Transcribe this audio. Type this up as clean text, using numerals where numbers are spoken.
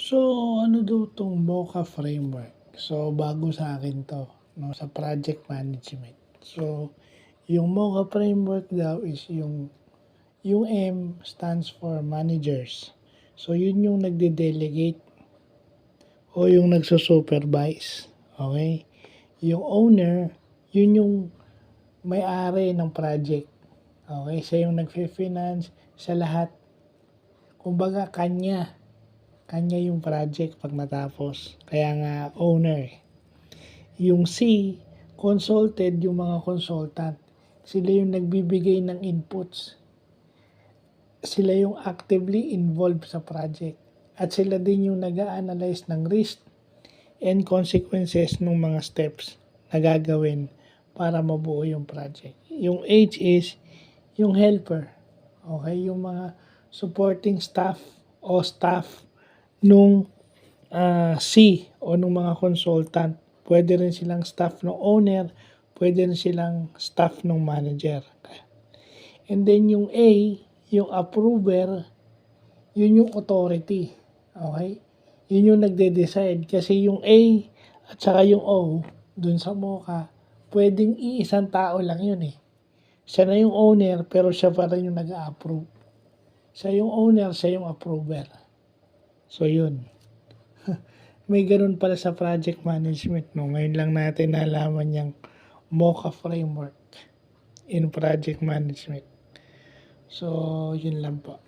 So, ano daw 'tong MoCA framework? So, bago sa akin 'to, 'no, sa project management. So, yung MoCA framework daw is yung M stands for managers. So, yun yung nagde-delegate o yung nagso-supervise, okey? Yung owner, yun yung may-ari ng project, okey? Siya yung nagfi-finance sa lahat. Kumbaga kanya yung project 'pag natapos, kaya nga owner, eh. Yung C, consulted yung mga consultant, sila yung nagbibigay ng inputs, sila yung actively involved sa project, at sila din yung nag-a-analyze ng risk and consequences ng mga steps na gagawin para mabuo yung project. Yung H is yung helper, okay? Yung mga supporting staff o staff nung C o nung mga consultant. Pwede rin silang staff ng owner, pwede rin silang staff ng manager. And then yung A, yung approver, yun yung authority. Okay? Yun yung nagde-decide. Kasi yung A at saka yung O, dun sa MOCA, pwedeng iisang tao lang yun eh. Siya na yung owner, pero siya pa rin yung nag-a-approve. Siya yung owner, siya yung approver. So yun. May ganun pala sa project management, no? Ngayon lang natin nalaman yung MOCA framework in project management. So, yun lang po.